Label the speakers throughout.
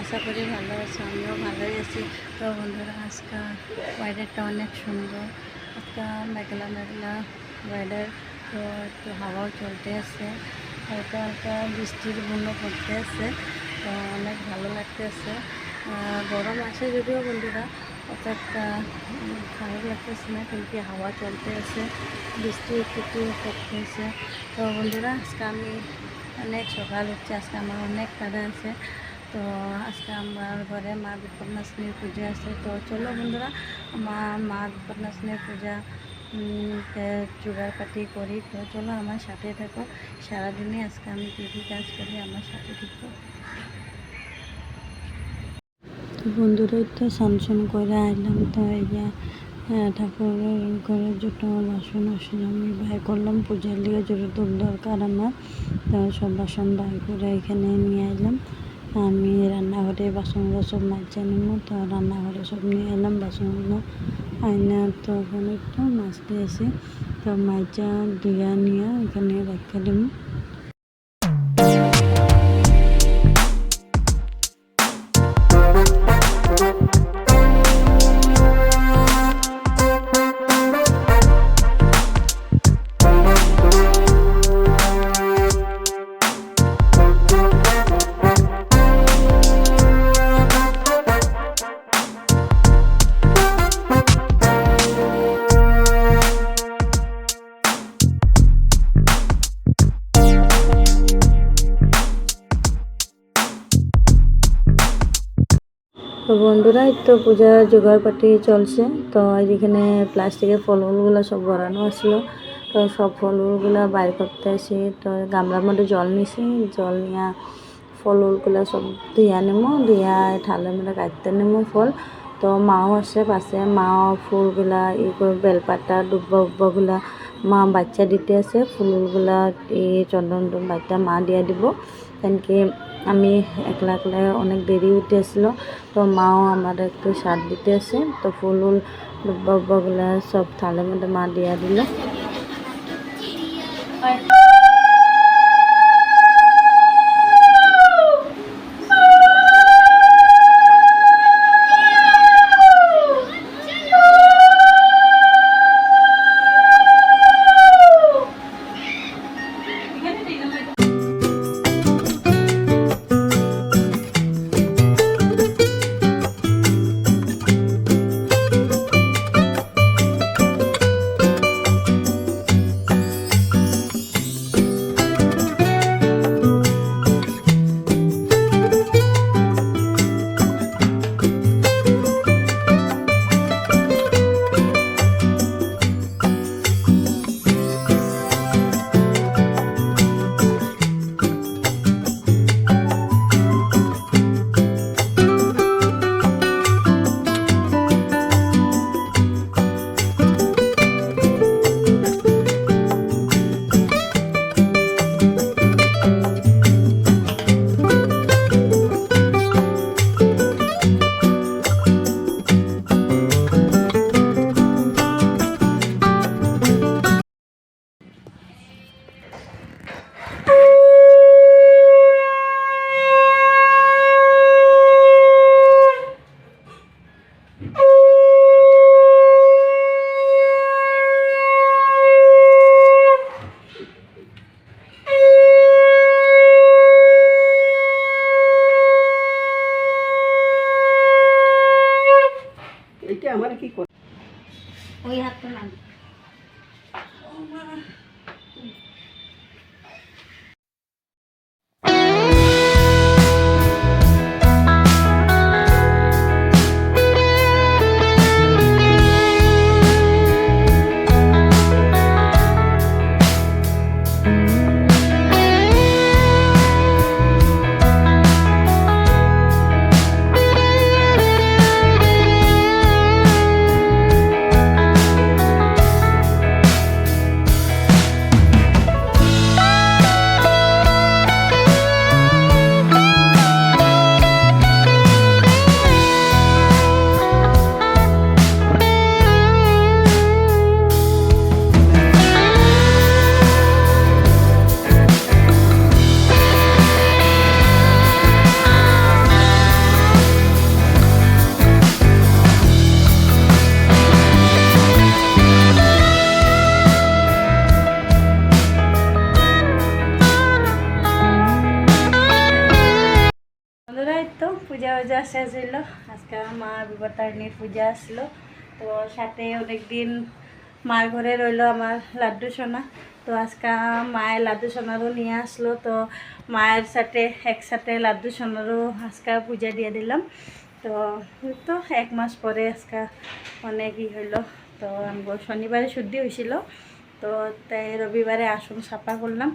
Speaker 1: আশা করি ভালো আছো, আমিও ভালোই আছি। তো বন্ধুরা, আজকে ওয়েদারটা অনেক সুন্দর। আজকে মেঘলা মেঘলা ওয়েদার, তো একটু হাওয়াও চলতে আছে, হালকা হালকা বৃষ্টির বুনো পড়তে আছে, তো অনেক ভালো লাগতেছে। গরম আছে যদিও বন্ধুরা, অর্থাৎ খারাপ লাগতেছে না, কিন্তু হাওয়া চলতে আছে, বৃষ্টি একটু একটু পড়তেছে। তো বন্ধুরা, আজকে আমি অনেক সকাল উঠছে, আজকে আমার অনেক কাজে আছে। তো আজকে আমার ঘরে মা বিপন্নাসিনীর পূজা আছে। তো চলো বন্ধুরা, মা বিপন্নাসিনীর পূজা জোগাড়পাতি করি। তো চলো আমার সাথে থাকো, সারাদিনে আজকে আমি কী কী কাজ করি আমার সাথে থাকো। বন্ধুরা, তো স্নান করে আইলাম, তো ঠাকুরের ঘরের যত বাসন আসলে আমি বাই করলাম, পূজার লিগে যত দরকার আমার, তো সব বাসন বাই করে এখানে নিয়ে আইলাম। আমি রান্নাঘরে বাসনগুলো সব মাঝে নিব, তো রান্নাঘরে সব নিয়ে এলাম বাসনগুলো আয়না। তো ওখানে একটু মাছ দিয়েছি, তো মাঝা ধুয়া নিয়ে এখানে রেখে দিব। তো বন্ধুরা, তো পূজার জোগাড়পাতি চলছে। তো এখানে প্লাস্টিকের ফলগুলো সব ভরানো আসলো, তো সব ফলগুলো বাইর করতে আসি। তো গামলার মধ্যে জল নিছি, জল নিয়ে ফলগুলো সব ধুয়া নেবো, ধুয়া ঠালের মধ্যে কাটতে নেবো ফল। তো মাও আসে পাশে, মাও ফুলগুলা করে বেলপাতা দুব্বগুলা মা বাচ্চা দিতে আছে, ফুলগুলা চন্দন বাচ্চা মা দিয়া দিব। কেনকি আমি একলা একলা অনেক দেরি উঠে আসলো, তো মাও আমার একটু সাথ দিতে আছে। তো ফুল দুব্বগুলা সব থালের মধ্যে মা দিয়া দিল। আমার কি করে ওই হাতটা না তো পূজা উজা শেষ হইলো। আজকে মা বিপত্তারিণীর পূজা আসলো, তো সাথে অনেকদিন মার ঘরে রইলো আমার লাড্ডু সোনা। তো আজকে মায়ের লাড্ডু সোনারও নিয়ে আসলো, তো মায়ের সাথে একসাথে লাড্ডু সোনারও আজকে পূজা দিয়ে দিলাম। তো তো 1 মাস পরে আজকে অনেক হইলো। তো আমগো শনিবারে শুদ্ধি হয়েছিল, তো তাই রবিবারে আসন সাফা করলাম।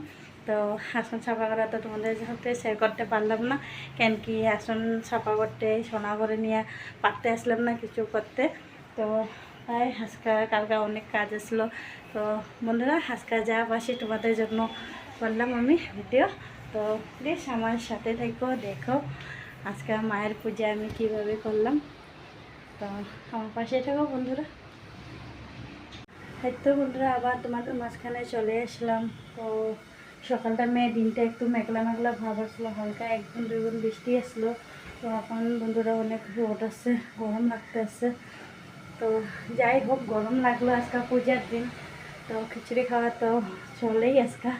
Speaker 1: তো আসন সাফা করা তো তোমাদের সাথে শেয়ার করতে পারলাম না, কেন কি আসন সাফা করতে সোনা করে নিয়ে পারতে আসলাম না কিছু করতে। তো তাই আজকে কালকে অনেক কাজ আসলো। তো বন্ধুরা আজকে যা পাশে তোমাদের জন্য করলাম আমি ভিডিও। তো প্লিজ আমার সাথে থেকো, দেখো আজকে মায়ের পূজা আমি কীভাবে করলাম। তো আমার পাশে থাকো বন্ধুরা। তো বন্ধুরা আবার তোমাদের মাঝখানে চলে আসলাম। তো সকালটা দিনটা একটু মেঘলা মেঘলা ভাব আসলো, হালকা 1 গুণ 2 গুণ বৃষ্টি আসলো। তো এখন বন্ধুরা অনেক রোদ আসছে, গরম লাগতে আসছে। তো যাই হোক, গরম লাগলো, আজকে পূজার দিন, তো খিচুড়ি খাওয়া তো চলেই আজকে।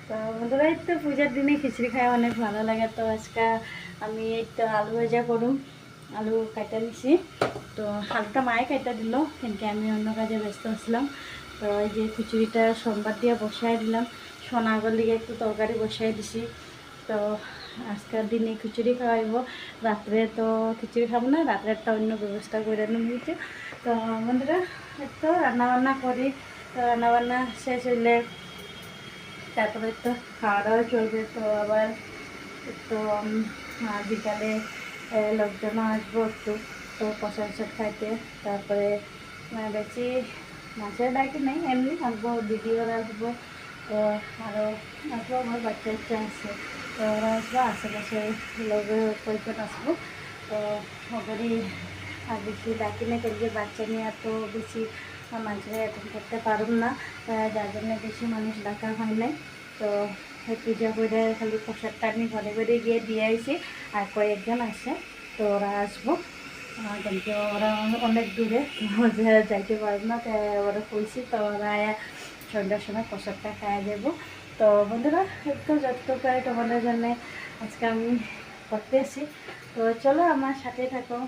Speaker 1: তো বন্ধুরা এই তো পূজার দিনে খিচুড়ি খাওয়া অনেক ভালো লাগে। তো আজকে আমি এই তো আলু ভাজা করুম, আলু কাটা নিছি। তো হালকা মায়ে কাটা দিল, কিন্তু আমি অন্য কাজে ব্যস্ত আসলাম। তো এই যে খিচুড়িটা সোমবার দিয়ে বসাই দিলাম, সোনাগর লিগে একটু তরকারি বসাই দিছি। তো আজকের দিনে খিচুড়ি খাওয়াইব, রাত্রে তো খিচুড়ি খাবো না, রাত্রে একটা অন্য ব্যবস্থা করে নিতে। তো বন্ধুরা একটু রান্নাবান্না করি। তো রান্নাবান্না শেষ হইলে তারপরে তো খাওয়া দাওয়া চলবে। তো আবার একটু বিকালে লোকজনও আসবো একটু, তো প্রসাদ খাইতে। তারপরে বেশি মাছের ডাকি নেই, এমনি আসবো, দিদিওরা আসবো। তো আরও আসবো, আমার বাচ্চা বাচ্চা আছে, তো ওরা আসবো, আশেপাশে লোকের কয়েকজন আসবো। তো ওদেরই আর বেশি ডাকি না, কেন বাচ্চা নিয়ে এত বেশি মানুষের অ্যাটেন্ড করতে পারুন না, যার জন্য বেশি মানুষ ডাকা হয় নাই। তো পূজা করে খালি প্রসাদটা আমি ঘরে ঘরে গিয়ে দিয়ে আইছি, আর কয়েকজন আসে, তো ওরা আসবো। কিন্তু ওরা অনেক দূরে, যাইতে পারবো না, তাই ওরা কইছি। তো ওরা সন্ধ্যার সময় প্রসাদটা খাওয়া দেবো। তো বন্ধুরা একটু যত পারে তোমাদের জন্য আজকে আমি করতে আসি। তো চলো আমার সাথে থাকো।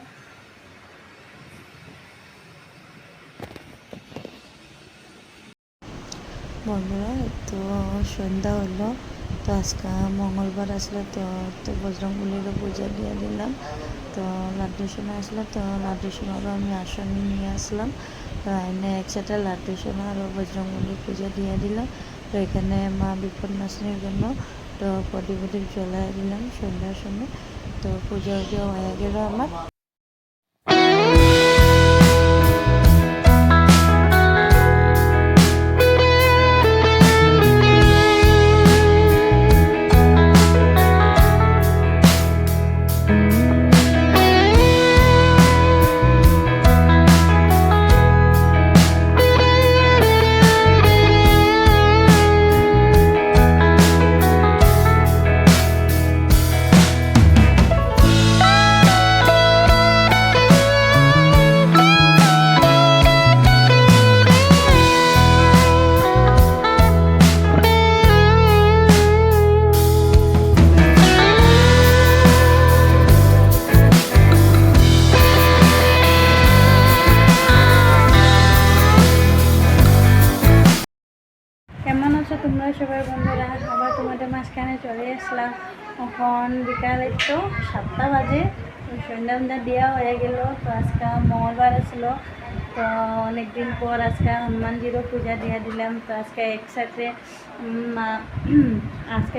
Speaker 2: বন্ধুরা তো সন্ধ্যা হলো, তো আজকে মঙ্গলবার আসলে, তো বজরংবলীরও পূজা দিয়ে দিলাম। তো লাড্ডু সোনা আসলো, তো লাড্ডু সোনারও আমি আসন নিয়ে আসলাম। তো এনে একসাথে লাড্ডু সোনা আর বজরংবলীর পূজা দিয়ে দিলাম। তো এখানে মা বিপন্নাশিনীর জন্য তো প্রদীপ জ্বলাই দিলাম সন্ধ্যার সময়। তো পূজা হয়ে গেল আমার।
Speaker 1: কেমন আছো তোমরা সবাই বন্ধুরা? আবার তোমাদের মাঝখানে চলে আসলাম। এখন বিকাল একটু 7টা বাজে, সন্ধ্যা দেওয়া হয়ে গেল। তো আজকে মঙ্গলবার আসলো, তো অনেকদিন পর আজকে হনুমানজিরও পূজা দিয়ে দিলাম। তো আজকে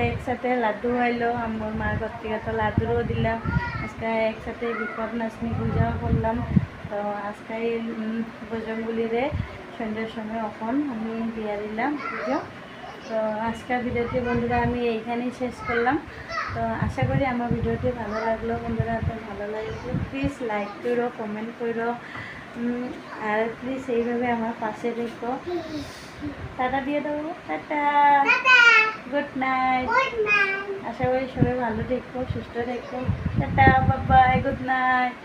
Speaker 1: একসাথে লাড্ডু হইলো, আমার মার ঘর থেকে তো লাড্ডুরও দিলাম। আজকে একসাথে বিপন্নাশিনী পূজাও করলাম। তো আজকে বজরংবলীরে সন্ধ্যার সময় এখন আমি দিয়ে দিলাম পুজো। তো আজকের ভিডিওটি বন্ধুরা আমি এইখানেই শেষ করলাম। তো আশা করি আমার ভিডিওটি ভালো লাগলো। বন্ধুরা তো ভালো লাগলে প্লিজ লাইক করো, কমেন্ট করো, আর প্লিজ এইভাবে আমার পাশে দেখো। টাটা দিয়ে দেবো, টাটা, গুড নাইট। আশা করি সবাই ভালো দেখো, সুস্থ দেখো। Tata, bye bye, good night.